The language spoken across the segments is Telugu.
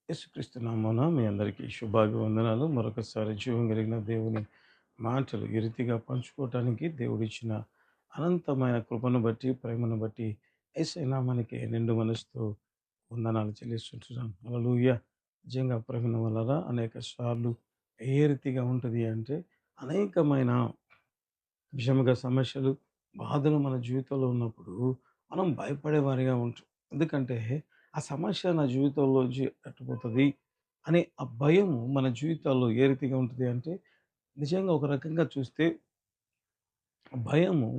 యేసుక్రీస్తు నామమున మీ అందరికీ శుభాభివందనాలు. మరొకసారి జీవం కలిగిన దేవుని మాటలు ఈ రీతిగా పంచుకోవటానికి దేవుడిచ్చిన అనంతమైన కృపను బట్టి, ప్రేమను బట్టి యేసయ్య నామానికి నిండు మనసుతో వందనాలు చెల్లిస్తుంటున్నాను. హల్లెలూయా! నిజంగా ప్రేమ వలన అనేక సార్లు ఏ రీతిగా ఉంటది అంటే అనేకమైన విషముగా సమస్యలు, బాధలు మన జీవితంలో ఉన్నప్పుడు మనం భయపడేవారిగా ఉంటాం. ఎందుకంటే ఆ సమస్య నా జీవితంలోంచి ఎట్టుపోతది అనే ఆ భయము మన జీవితాల్లో ఏ రీతిగా ఉంటది అంటే, నిజంగా ఒక రకంగా చూస్తే భయము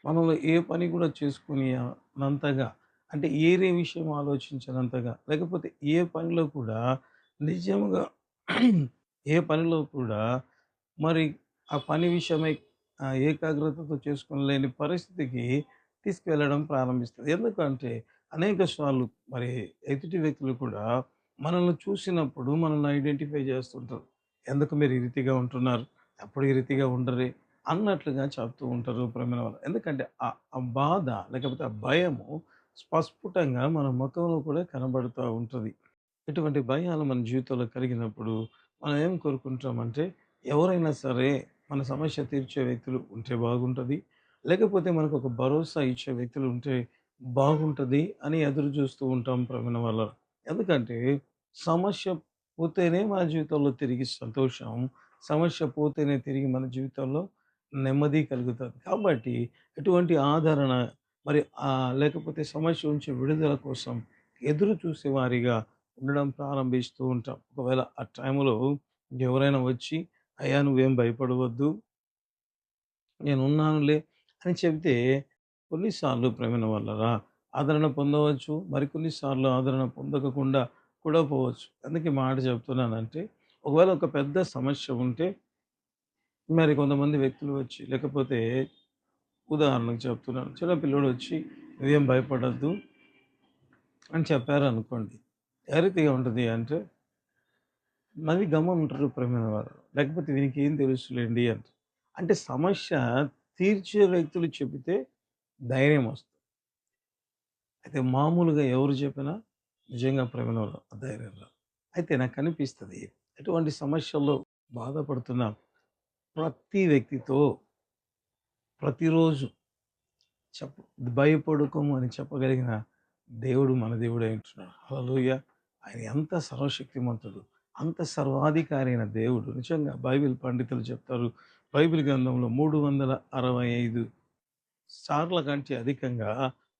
మనలో ఏ పని కూడా చేసుకునే నంతగా, అంటే ఏరే విషయం ఆలోచించనంతగా, లేకపోతే ఏ పనిలో కూడా నిజముగా ఏ పనిలో కూడా మరి ఆ పని విషయమై ఏకాగ్రతతో చేసుకోలేని పరిస్థితికి తీసుకెళ్ళడం ప్రారంభిస్తది. ఎందుకంటే అనేక సార్లు మరి ఎదుటి వ్యక్తులు కూడా మనల్ని చూసినప్పుడు మనల్ని ఐడెంటిఫై చేస్తుంటారు. ఎందుకు మీరు ఈ రీతిగా ఉంటున్నారు? ఎప్పుడు ఈ రీతిగా ఉండరే అన్నట్లుగా చెప్తూ ఉంటారు ప్రేమైన వాళ్ళు. ఎందుకంటే ఆ బాధ లేకపోతే ఆ భయము స్పస్ఫుటంగా మన ముఖంలో కూడా కనబడుతూ ఉంటది. ఇటువంటి భయాలు మన జీవితంలో కలిగినప్పుడు మనం ఏం కోరుకుంటామంటే, ఎవరైనా సరే మన సమస్య తీర్చే వ్యక్తులు ఉంటే బాగుంటది. లేకపోతే మనకొక భరోసా ఇచ్చే వ్యక్తులు ఉంటే బాగుంటది అని ఎదురు చూస్తూ ఉంటాం ప్రవీణ వల్ల. ఎందుకంటే సమస్య పోతేనే మన జీవితంలో తిరిగి సంతోషం, సమస్య పోతేనే తిరిగి మన జీవితంలో నెమ్మది కలుగుతది. కాబట్టి ఎటువంటి ఆదరణ మరి లేకపోతే సమస్య నుంచి విడుదల కోసం ఎదురు చూసేవారిగా ఉండడం ప్రారంభిస్తూ ఉంటాం. ఒకవేళ ఆ టైంలో ఎవరైనా వచ్చి, "అయ్యా! నువ్వేం భయపడవద్దు. నేనున్నానులే" అని చెబితే కొన్నిసార్లు ప్రేమైన వాళ్ళరా ఆదరణ పొందవచ్చు. మరికొన్ని సార్లు ఆదరణ పొందకుండా కూడా పోవచ్చు. ఎందుకు ఈ మాట చెప్తున్నానంటే, ఒకవేళ ఒక పెద్ద సమస్య ఉంటే మరి కొంతమంది వ్యక్తులు వచ్చి లేకపోతే ఉదాహరణకు చెప్తున్నాను. చిన్న పిల్లోడొచ్చి, "నువ్వేం భయపడొద్దు" అని చెప్పారనుకోండి. ఏ రీతిగా ఉంటది అంటే నవ్వి గమ్మునుంటారు ప్రేమైన వారు. లేకపోతే వీనికేం తెలుసులెండి అంటారు. అంటే సమస్య తీర్చే వ్యక్తులు చెబితే ధైర్యమొస్తది. అయితే మామూలుగా ఎవరు చెప్పినా నిజంగా ప్రేమలో ఆ ధైర్యం రాదు. అయితే నాకనిపిస్తది ఎటువంటి సమస్యల్లో బాధపడుతున్న ప్రతి వ్యక్తితో ప్రతిరోజు చెప్పు భయపడకము అని చెప్పగలిగిన దేవుడు మన దేవుడే అంటున్నాడు. హల్లెలూయా! ఆయన ఎంత సర్వశక్తిమంతుడు, అంత సర్వాధికారి అయిన దేవుడు. నిజంగా బైబిల్ పండితులు చెప్తారు. బైబిల్ గ్రంథంలో 365 సార్ల కంటే అధికంగా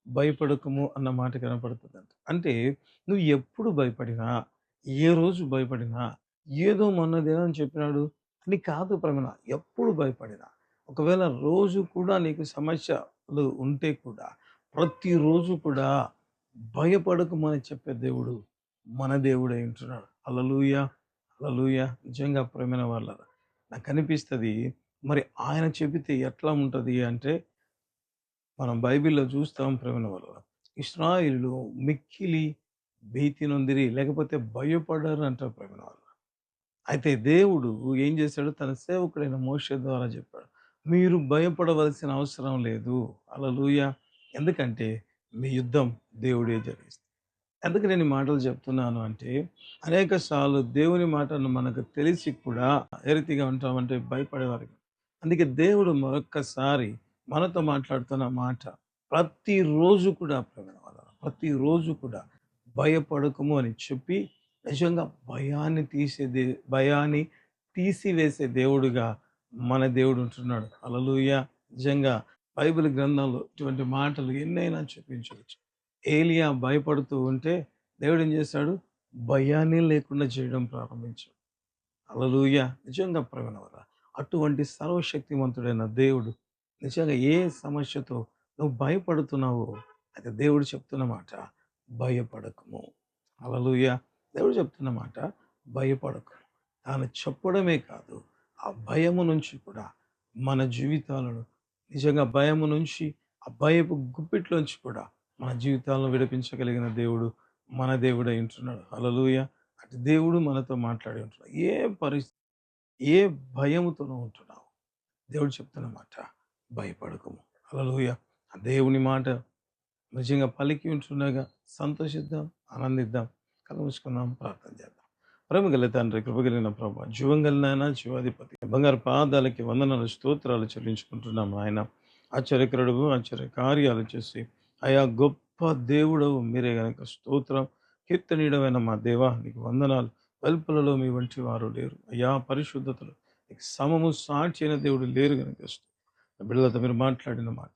భయపడకము అన్న మాట కనపడుతదంట. అంటే నువ్వు ఎప్పుడు భయపడినా, ఏ రోజు భయపడినా, ఏదో మొన్నదేదో అని చెప్పినాడు అని కాదు ప్రమేణ. ఎప్పుడు భయపడినా, ఒకవేళ రోజు కూడా నీకు సమస్యలు ఉంటే కూడా, ప్రతిరోజు కూడా భయపడకమని చెప్పే దేవుడు మన దేవుడై ఉంటున్నాడు. హల్లెలూయా! హల్లెలూయా! నిజంగా ప్రియమైన వాళ్ళారా, నాకనిపిస్తది మరి ఆయన చెబితే ఎట్లా ఉంటది అంటే మనం బైబిల్‌లో చూస్తాం ప్రేమైన వాళ్ళ. ఇశ్రాయేలీయులు మిక్కిలి భీతి నొందిరి లేకపోతే భయపడ్డారు అంటారు ప్రేమైన వాళ్ళు. అయితే దేవుడు ఏం చేశాడు తన సేవకుడైన మోషే ద్వారా చెప్పాడు. మీరు భయపడవలసిన అవసరం లేదు. హల్లెలూయా! ఎందుకంటే మీ యుద్ధం దేవుడే జరిగిస్తాడు. ఎందుకు నేను ఈ మాటలు చెప్తున్నాను అంటే, అనేక సార్లు దేవుని మాటను మనకు తెలిసి కూడా ఏ రీతిగా ఉంటామంటే భయపడేవారుగా. అందుకే దేవుడు మరొక్కసారి మనతో మాట్లాడుతున్న మాట ప్రతిరోజు కూడా ప్రియమైన వాళ్ళారా, ప్రతిరోజు కూడా భయపడకము అని చెప్పి నిజంగా భయాన్ని తీసివేసే దేవుడుగా మన దేవుడు ఉంటున్నాడు. హల్లెలూయా! నిజంగా బైబిల్ గ్రంథంలో ఇటువంటి మాటలు ఎన్నైనా చూపించవచ్చు. ఏలియా భయపడుతూ ఉంటే దేవుడేం చేశాడు? భయాన్ని లేకుండా చేయడం ప్రారంభించాడు. హల్లెలూయా! నిజంగా ప్రియమైనవారా, అటువంటి సర్వశక్తిమంతుడైన దేవుడు నిజంగా ఏ సమస్యతో నువ్వు భయపడుతున్నావో, అయితే దేవుడు చెప్తున్న మాట భయపడకుము. హల్లెలూయా! దేవుడు చెప్తున్న మాట భయపడకు. తాను చెప్పడమే కాదు, ఆ భయము నుంచి కూడా మన జీవితాలను నిజంగా భయము నుంచి, ఆ భయపు గుప్పిట్లోంచి కూడా మన జీవితాలను విడిపించగలిగిన దేవుడు మన దేవుడై ఉంటున్నాడు. హల్లెలూయా! అటు దేవుడు మనతో మాట్లాడి ఉంటున్నాడు. ఏ పరిస్థితి, ఏ భయముతో నువ్వు ఉంటున్నావు, దేవుడు చెప్తున్న మాట భయపడకుము. హల్లెలూయా! ఆ దేవుని మాట నిజంగా పలికి ఉంటుండగా సంతోషిద్దాం, ఆనందిద్దాం. కళ్ళు మూసుకుందాం, ప్రార్థన చేద్దాం. ప్రేమ గల తండ్రి, కృప కలిగిన ప్రభా, జీవం కలిగిన ఆయన, జీవాధిపతి, బంగారు పాదాలకి వందనాలు, స్తోత్రాలు చెల్లించుకుంటున్నాం ఆయన. ఆశ్చర్యకరుడు, ఆశ్చర్య కార్యాలు చేసి అయా గొప్ప దేవుడవు మీరే గనక స్తోత్రం. కీర్తనీయుడమైన మా దేవా నీకు వందనాలు. వెల్పులలో మీ వంటి వారు లేరు అయ్యా. పరిశుద్ధతలు నీకు సమము సాటి అయిన దేవుడు లేరు గనక బిడ్డలతో మీరు మాట్లాడిన మాట,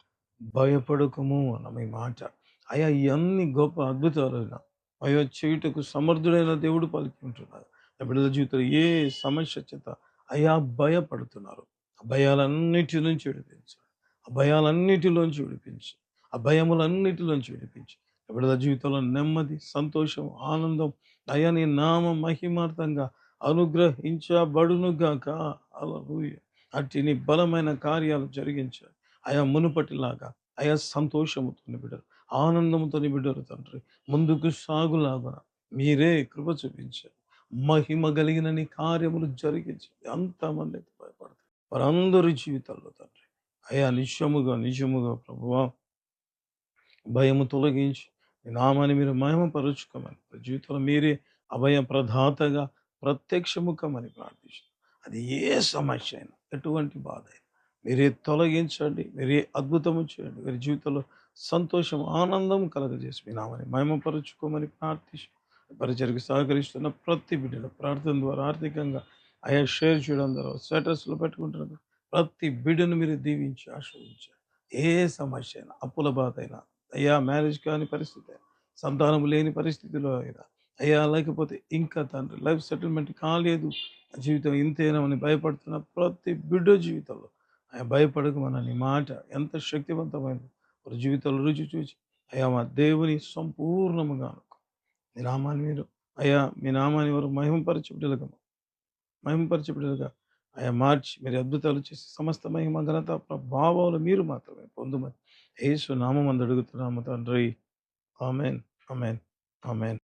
భయపడకము అన్న మీ మాట అయా, ఇవన్నీ గొప్ప అద్భుతాలైన అయ్యా చేయుటకు సమర్థుడైన దేవుడు పలికి ఉంటున్నారు. నా బిడ్డల జీవితంలో ఏ సమస్య చేత అయా భయపడుతున్నారు, ఆ భయాలన్నిటి నుంచి విడిపించు, ఆ భయాలన్నిటిలోంచి విడిపించి, ఆ భయములన్నిటిలోంచి విడిపించి నా బిడ్డల జీవితంలో నెమ్మది, సంతోషం, ఆనందం అయా నీ నామ మహిమార్థంగా అనుగ్రహించబడునుగాక. హల్లెలూయా. అట్టి నీ బలమైన కార్యాలు జరిగించాలి అయా. మునుపటిలాగా అయా సంతోషముతో బిడ్డలు, ఆనందంతో బిడ్డలు తండ్రి ముందుకు సాగులాగా మీరే కృప చూపించారు. మహిమ కలిగిన నీ కార్యములు జరిగించి ఎంతమంది అయితే భయపడతారు వారందరి జీవితాల్లో తండ్రి అయా నిజముగా నిజముగా ప్రభువా భయము తొలగించి మీ నామాన్ని మీరు మహిమపరుచుకోమని, జీవితంలో మీరే అభయ ప్రదాతగా ప్రత్యక్షముఖమని ప్రార్థిస్తున్నాం. అది ఏ సమస్య అయినా, ఎటువంటి బాధ అయినా మీరే తొలగించండి, మీరే అద్భుతము చేయండి. వీరి జీవితంలో సంతోషం, ఆనందం కలగజేసి మీ నామాన్ని మహిమపరుచుకోమని ప్రార్థిస్తూ పరిచయకు సహకరిస్తున్న ప్రతి బిడ్డను ప్రార్థన ద్వారా ఆర్థికంగా అయా షేర్ చేయడం ద్వారా స్టేటస్లో పెట్టుకుంటున్నారు. ప్రతి బిడ్డను మీరు దీవించి ఆశ్రయించారు. ఏ సమస్య అయినా, అప్పుల బాధ అయినా అయ్యా, మ్యారేజ్ కాని పరిస్థితి, సంతానం లేని పరిస్థితిలో అయినా అయ్యా, లేకపోతే ఇంకా తండ్రి లైఫ్ సెటిల్మెంట్ కాలేదు, జీవితం ఇంతేనని భయపడుతున్న ప్రతి బిడ్డ జీవితంలో అయ్యా భయపడకమన్న నీ మాట ఎంత శక్తివంతమైనది. వారి జీవితంలో రుచి చూచి అయ్యా మా దేవుని సంపూర్ణముగా అనుకో మీ నామాన్ని మీరు అయ్యా, మీ నామాన్ని వారు మహిమపరచబిడ్డలుగా అయా మార్చి మీరు అద్భుతాలు చేసి సమస్త మహిమ ఘనత ప్రభావాలు మీరు మాత్రమే పొందుమని యేసు నామమందు అడుగుతున్నాము తండ్రి. ఆమేన్, ఆమేన్, ఆమేన్.